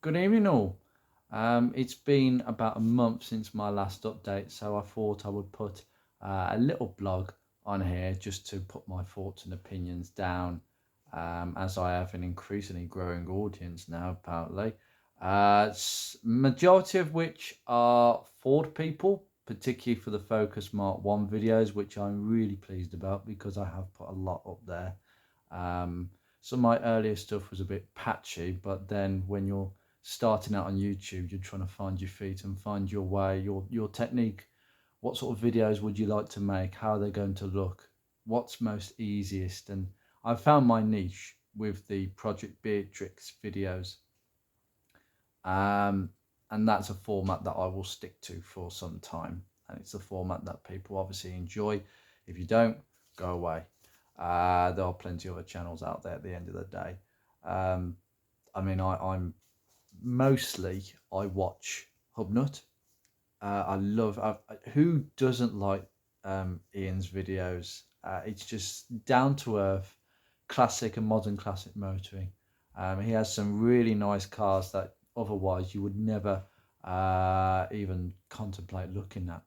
Good evening, all. It's been about a month since my last update, so I thought I would put a little blog on here just to put my thoughts and opinions down, as I have an increasingly growing audience now, apparently. Majority of which are Ford people, particularly for the Focus Mark 1 videos, which I'm really pleased about because I have put a lot up there. Some of my earlier stuff was a bit patchy, but then when you're starting out on YouTube, you're trying to find your feet and find your way, your technique. What sort of videos would you like to make? How are they going to look? What's most easiest? And I found my niche with the Project Beatrix videos. Um, and that's a format that I will stick to for some time. And it's a format that people obviously enjoy. If you don't, go away. There are plenty of other channels out there at the end of the day. Um, I'm mostly I watch Hubnut. I love. Who doesn't like Ian's videos? It's just down to earth, classic and modern classic motoring. He has some really nice cars that otherwise you would never even contemplate looking at.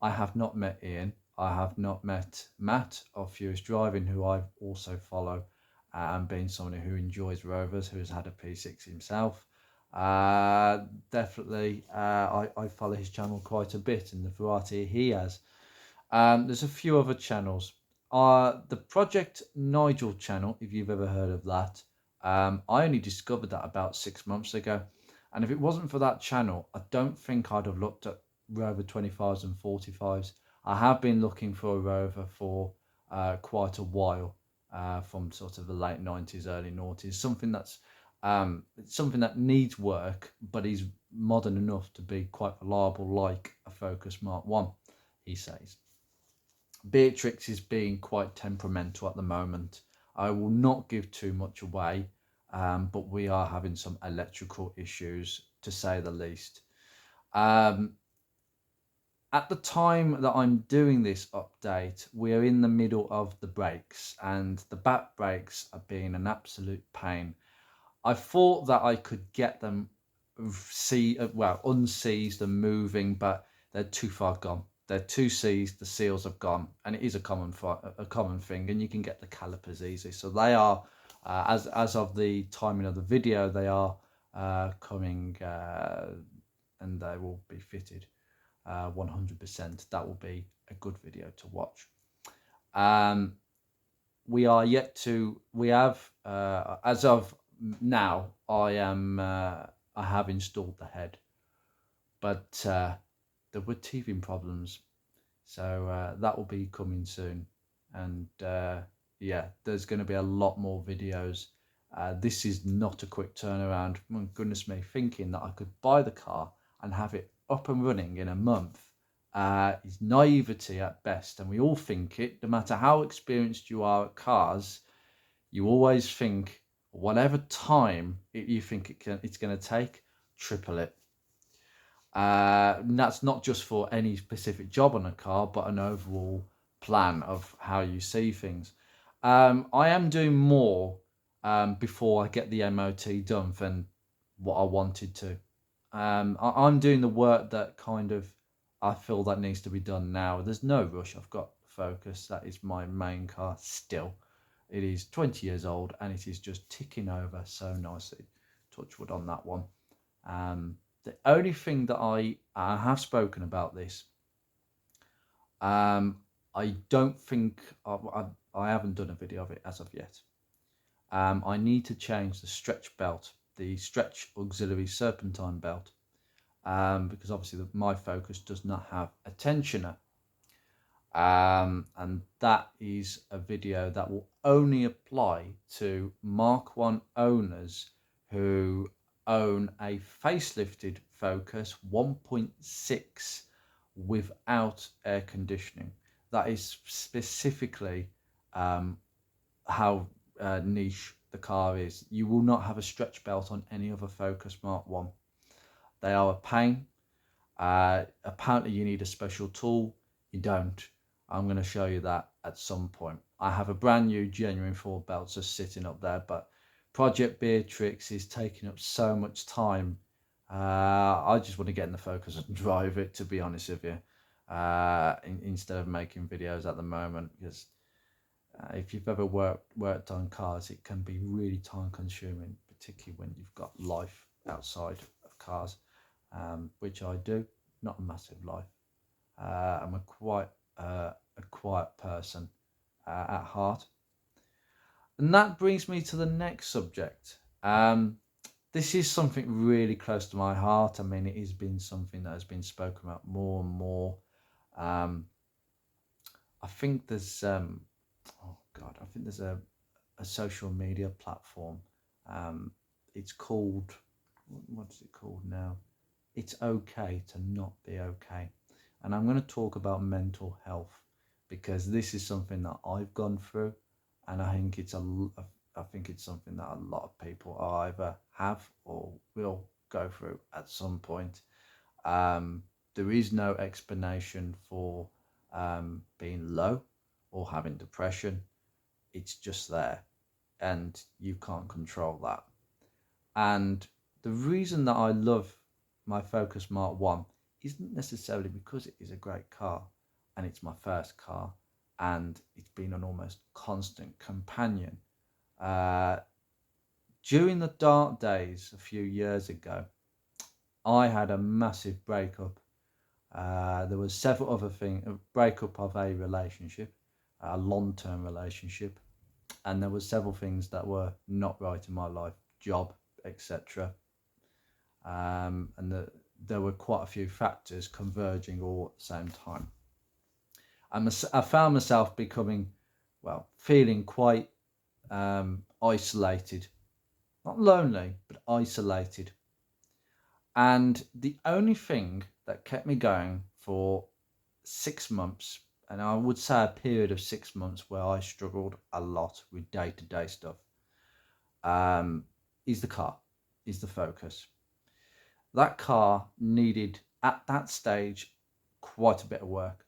I have not met Ian. I have not met Matt of Furious Driving, who I also follow, and being someone who enjoys Rovers, who has had a P6 himself. Definitely, I follow his channel quite a bit and the variety he has. There's a few other channels. The Project Nigel channel, if you've ever heard of that, I only discovered that about 6 months ago. And if it wasn't for that channel, I don't think I'd have looked at Rover 25s and 45s. I have been looking for a Rover for quite a while, from sort of the late 90s, early noughties. Something that needs work, but is modern enough to be quite reliable, like a Focus Mark 1, he says. Beatrix is being quite temperamental at the moment. I will not give too much away, but we are having some electrical issues, to say the least. Um, at the time that I'm doing this update, we're in the middle of the brakes, and the back brakes are being an absolute pain. I thought that I could get them unseized and moving, but they're too far gone. They're too seized. The seals have gone, and it is a common thing, and you can get the calipers easy. So they are, as of the timing of the video, they are coming, and they will be fitted 100%. That will be a good video to watch. Um, we are yet to. We have, as of now, I have installed the head, but there were teething problems, so that will be coming soon. And yeah, there's going to be a lot more videos. This is not a quick turnaround. My goodness me, thinking that I could buy the car and have it up and running in a month is naivety at best. And we all think it, no matter how experienced you are at cars, you always think whatever time you think it's going to take, triple it. And that's not just for any specific job on a car, but an overall plan of how you see things. I am doing more before I get the MOT done than what I wanted to. I'm doing the work that kind of I feel that needs to be done now. There's no rush. I've got Focus. That is my main car still. It is 20 years old and it is just ticking over so nicely. Touch wood on that one. The only thing that I have spoken about this, I don't think I haven't done a video of it as of yet. I need to change the stretch belt, the stretch auxiliary serpentine belt, because obviously my Focus does not have a tensioner. And that is a video that will only apply to Mark 1 owners who own a facelifted Focus 1.6 without air conditioning. That is specifically how niche the car is. You will not have a stretch belt on any other Focus Mark 1. They are a pain. Apparently you need a special tool. You don't. I'm going to show you that at some point. I have a brand new genuine Ford belt just sitting up there, but Project Beatrix is taking up so much time. I just want to get in the Focus and drive it, to be honest with you, instead of making videos at the moment, because if you've ever worked on cars, it can be really time consuming, particularly when you've got life outside of cars, which I do. Not a massive life. I'm a quiet person at heart. And that brings me to the next subject. This is something really close to my heart. I mean, it has been something that has been spoken about more and more. I think there's, oh God, I think there's a social media platform. It's called, what is it called now? It's okay to not be okay. And I'm going to talk about mental health, because this is something that I've gone through, and I think I think it's something that a lot of people either have or will go through at some point. There is no explanation for being low or having depression. It's just there, and you can't control that. And the reason that I love my Focus Mark 1 isn't necessarily because it is a great car and it's my first car and it's been an almost constant companion. During the dark days a few years ago, I had a massive breakup. There was several other things, a breakup of a relationship, a long-term relationship, and there were several things that were not right in my life, job, etc. And there were quite a few factors converging all at the same time. I found myself becoming, well, feeling quite isolated, not lonely, but isolated. And the only thing that kept me going for 6 months, and I would say a period of 6 months where I struggled a lot with day-to-day stuff, is the car, is the Focus. That car needed, at that stage, quite a bit of work.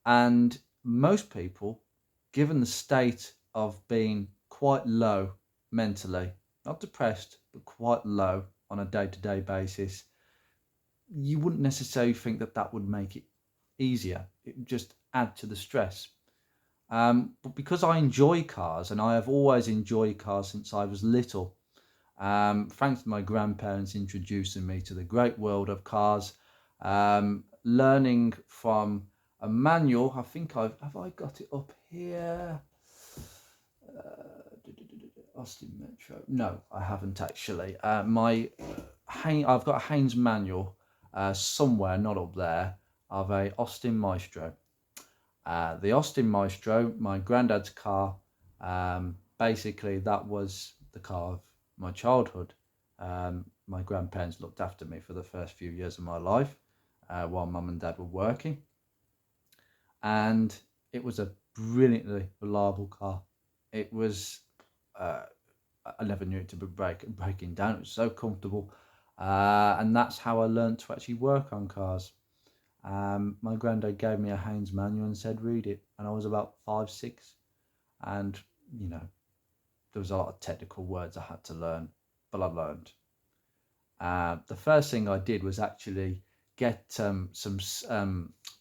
And most people, given the state of being quite low mentally, not depressed, but quite low on a day-to-day basis, you wouldn't necessarily think that that would make it easier. It would just add to the stress. But because I enjoy cars, and I have always enjoyed cars since I was little, thanks to my grandparents introducing me to the great world of cars, learning from a manual. I think have I got it up here? Austin Metro. No, I haven't actually. I've got a Haynes manual somewhere, not up there, of a Austin Maestro. The Austin Maestro, my granddad's car. Basically, that was the car of my childhood. My grandparents looked after me for the first few years of my life while mum and dad were working. And it was a brilliantly reliable car. It was, I never knew it to be breaking down. It was so comfortable. And that's how I learned to actually work on cars. My granddad gave me a Haynes manual and said, read it. And I was about 5, 6. And, there was a lot of technical words I had to learn, but I learned. The first thing I did was actually get some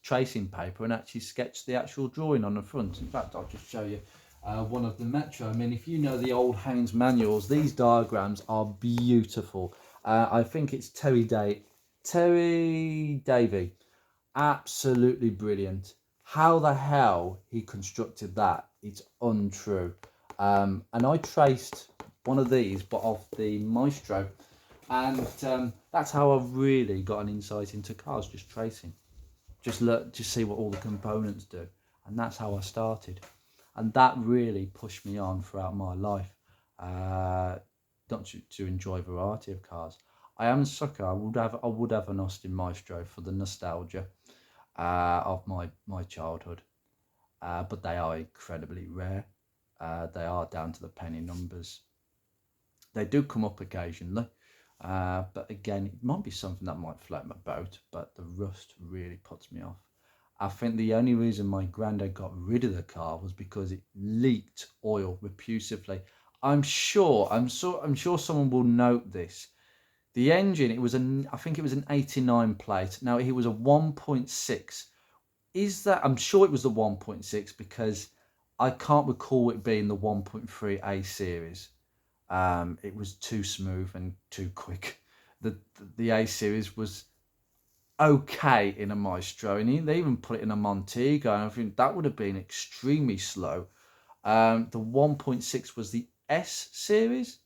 tracing paper and actually sketch the actual drawing on the front. In fact, I'll just show you one of the Metro. I mean, if you know the old Haynes manuals, these diagrams are beautiful. I think it's Terry Davey. Absolutely brilliant. How the hell he constructed that, it's untrue. And I traced one of these, but of the Maestro, and that's how I really got an insight into cars, just tracing, just see what all the components do, and that's how I started, and that really pushed me on throughout my life, not to enjoy a variety of cars. I am a sucker. I would have an Austin Maestro for the nostalgia of my childhood, but they are incredibly rare. They are down to the penny numbers. They do come up occasionally, but again, it might be something that might float my boat, but the rust really puts me off. I think the only reason my granddad got rid of the car was because it leaked oil repulsively. I'm sure someone will note this. The engine, I think it was an 89 plate. Now it was a 1.6. Is that, I'm sure it was the 1.6 because I can't recall it being the 1.3 A series. It was too smooth and too quick. The A series was okay in a Maestro, and they even put it in a Montego, and I think that would have been extremely slow. The 1.6 was the S series,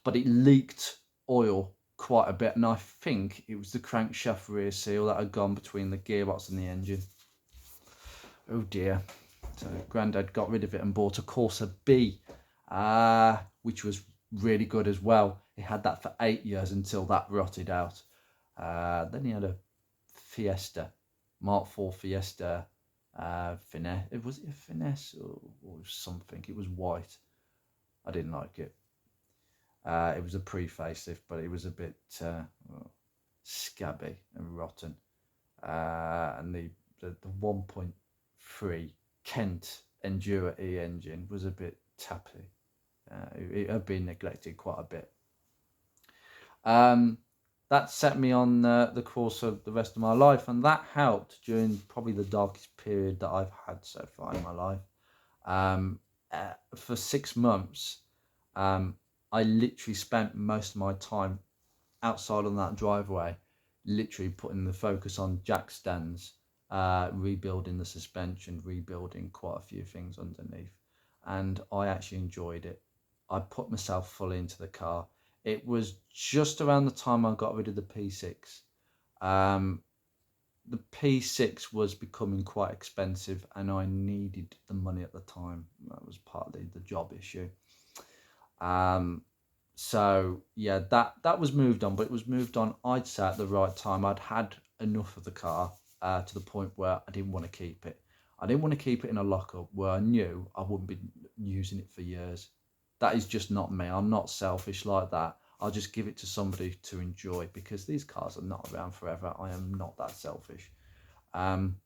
but it leaked oil quite a bit, and I think it was the crankshaft rear seal that had gone between the gearbox and the engine. Oh dear. So Grandad got rid of it and bought a Corsa B, which was really good as well. He had that for 8 years until that rotted out. Then he had a Fiesta, Mark IV Fiesta, finesse. Was it a finesse or something? It was white. I didn't like it. It was a pre-facelift, but it was a bit scabby and rotten. And the 1.3 Kent Endura E engine was a bit tappy. It had been neglected quite a bit. That set me on the course of the rest of my life, and that helped during probably the darkest period that I've had so far in my life. For 6 months, I literally spent most of my time outside on that driveway, literally putting the focus on jack stands, rebuilding the suspension, rebuilding quite a few things underneath, and I actually enjoyed it. I put myself fully into the car. It was just around the time I got rid of the P6. The P6 was becoming quite expensive, and I needed the money at the time. That was partly the job issue. So yeah, that was moved on, but it was moved on, I'd say, at the right time. I'd had enough of the car to the point where I didn't want to keep it. I didn't want to keep it in a lockup where I knew I wouldn't be using it for years. That is just not me. I'm not selfish like that. I'll just give it to somebody to enjoy, because these cars are not around forever. I am not that selfish. And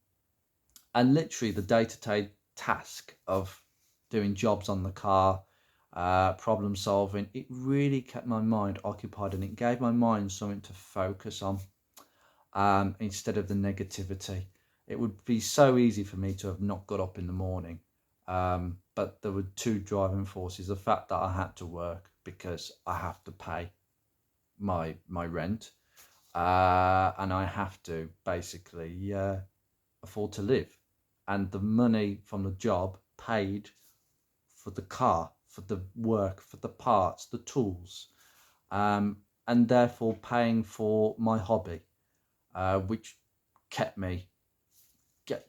literally the day-to-day task of doing jobs on the car, problem solving, it really kept my mind occupied, and it gave my mind something to focus on, instead of the negativity. It would be so easy for me to have not got up in the morning, but there were two driving forces: the fact that I had to work because I have to pay my rent, and I have to basically afford to live, and the money from the job paid for the car, for the work, for the parts, the tools, and therefore paying for my hobby, which kept me,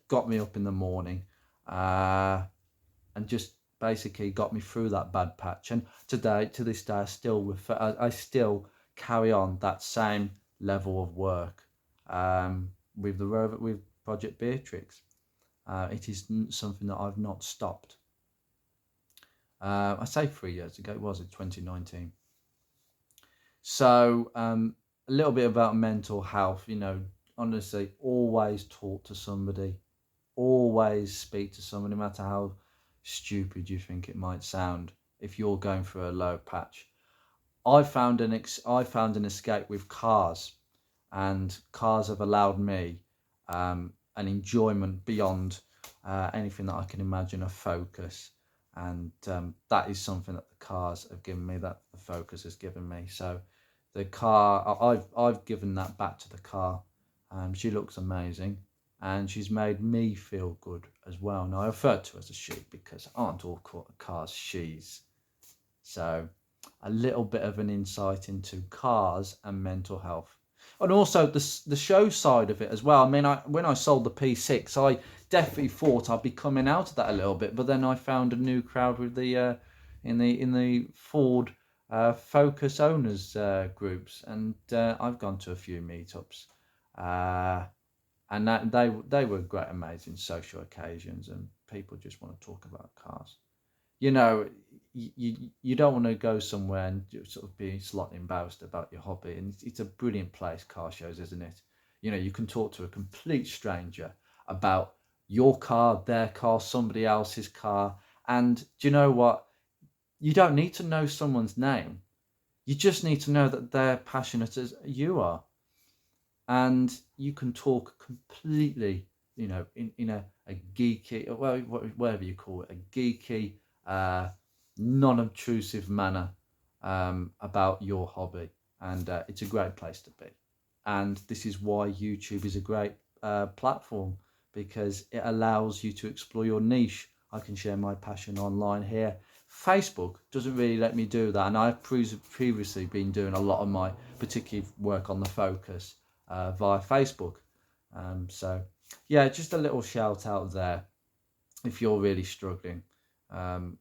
got me up in the morning, and just basically got me through that bad patch. And to this day, I still carry on that same level of work, with Project Beatrix. It is something that I've not stopped. I say 3 years ago, it was in 2019. So a little bit about mental health. Honestly, always talk to somebody, always speak to somebody, no matter how stupid you think it might sound. If you're going through a low patch, I found an escape with cars, and cars have allowed me an enjoyment beyond anything that I can imagine, a focus, and that is something that the cars have given me, that the focus has given me. So the car, I've given that back to the car. She looks amazing, and she's made me feel good as well. Now, I refer to her as a she because aren't all cars she's. So a little bit of an insight into cars and mental health, and also the show side of it as well. I mean, when I sold the P6, I definitely thought I'd be coming out of that a little bit, but then I found a new crowd with the in the Ford Focus owners groups, and I've gone to a few meetups, and they were great, amazing social occasions, and people just want to talk about cars. you know, you don't want to go somewhere and sort of be slightly embarrassed about your hobby. And it's a brilliant place, car shows, isn't it? You can talk to a complete stranger about your car, their car, somebody else's car. And do you know what? You don't need to know someone's name. You just need to know that they're passionate as you are. And you can talk completely, in a geeky, well, whatever you call it, a geeky, non-obtrusive manner about your hobby. And it's a great place to be. And this is why YouTube is a great platform, because it allows you to explore your niche. I can share my passion online here. Facebook doesn't really let me do that, and I've previously been doing a lot of my particular work on the focus via Facebook. So yeah, just a little shout out there if you're really struggling. Um,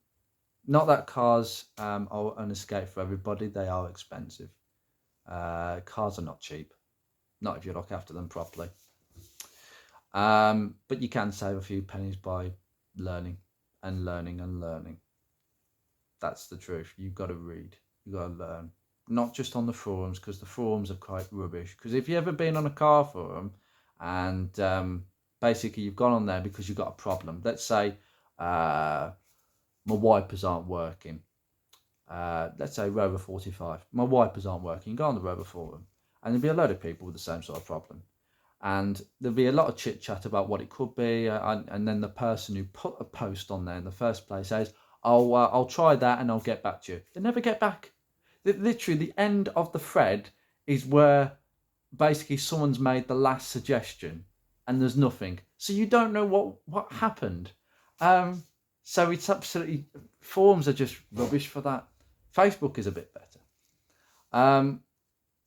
Not that cars are an escape for everybody; they are expensive. Cars are not cheap, not if you look after them properly. But you can save a few pennies by learning and learning and learning. That's the truth. You've got to read. You've got to learn. Not just on the forums, because the forums are quite rubbish. Because if you've ever been on a car forum and basically you've gone on there because you've got a problem. Let's say my wipers aren't working. Let's say Rover 45. My wipers aren't working. Go on the Rover forum and there'll be a load of people with the same sort of problem. And there'll be a lot of chit chat about what it could be, and then the person who put a post on there in the first place says, "Oh, I'll try that and I'll get back to you." They never get back. Literally, the end of the thread is where basically someone's made the last suggestion, and there's nothing. So you don't know what happened. Um, so it's absolutely, forums are just rubbish for that. Facebook is a bit better. Um,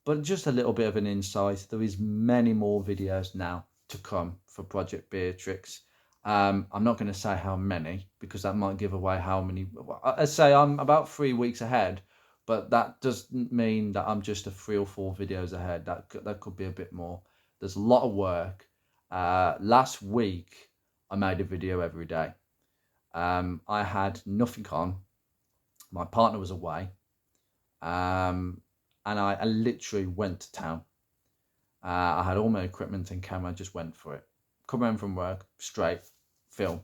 but just a little bit of an insight, there is many more videos now to come for Project Beatrix. I'm not going to say how many because that might give away how many. I say I'm about 3 weeks ahead, but that doesn't mean that I'm just a 3 or 4 videos ahead. That could be a bit more. There's a lot of work. Last week I made a video every day. I had nothing on. My partner was away, um, and I literally went to town. I had all my equipment and camera, just went for it. Come home from work, straight, film.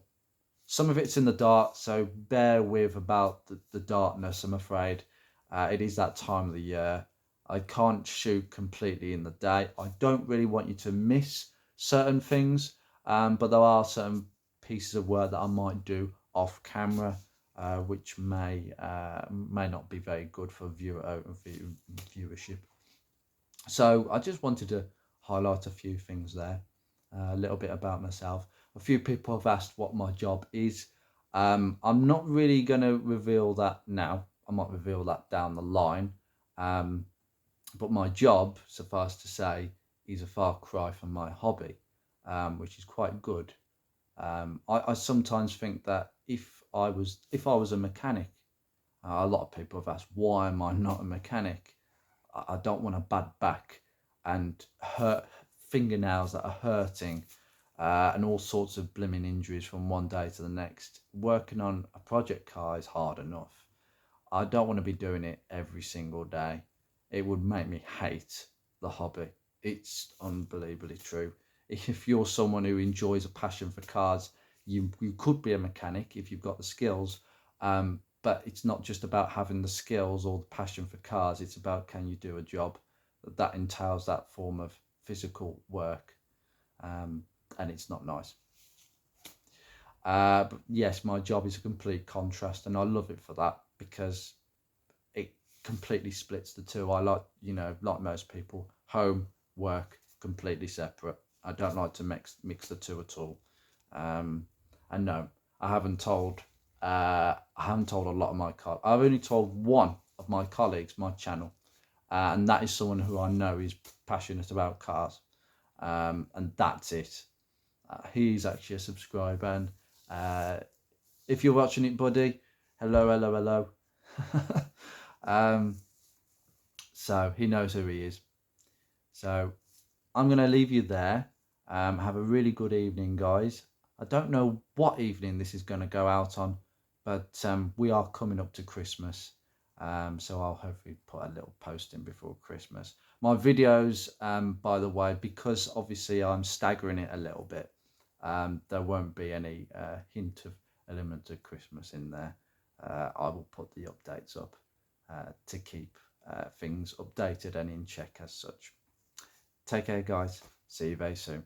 Some of it's in the dark, so bear with about the darkness, I'm afraid. It is that time of the year. I can't shoot completely in the day. I don't really want you to miss certain things, but there are certain pieces of work that I might do off camera, which may not be very good for viewership. So I just wanted to highlight a few things there, a little bit about myself. A few people have asked what my job is. I'm not really going to reveal that now. I might reveal that down the line. Um, but my job, suffice to say, is a far cry from my hobby, which is quite good. I sometimes think that if I was a mechanic, a lot of people have asked why am I not a mechanic. I don't want a bad back and hurt fingernails that are hurting, and all sorts of blimmin' injuries from one day to the next. Working on a project car is hard enough. I don't want to be doing it every single day. It would make me hate the hobby. It's unbelievably true. If you're someone who enjoys a passion for cars, you could be a mechanic if you've got the skills. But it's not just about having the skills or the passion for cars. It's about, can you do a job that entails that form of physical work, and it's not nice. But yes, my job is a complete contrast, and I love it for that because it completely splits the two. I like most people, home, work, completely separate. I don't like to mix the two at all. And no, I haven't told. I haven't told a lot of my colleagues. I've only told one of my colleagues my channel, and that is someone who I know is passionate about cars, and that's it. He's actually a subscriber, and if you're watching it, buddy, hello, hello, hello. um, so he knows who he is. So I'm going to leave you there. Have a really good evening, guys. I don't know what evening this is going to go out on, but we are coming up to Christmas. So I'll hopefully put a little post in before Christmas. My videos, by the way, because obviously I'm staggering it a little bit, there won't be any hint of element of Christmas in there. I will put the updates up to keep things updated and in check as such. Take care, guys. See you very soon.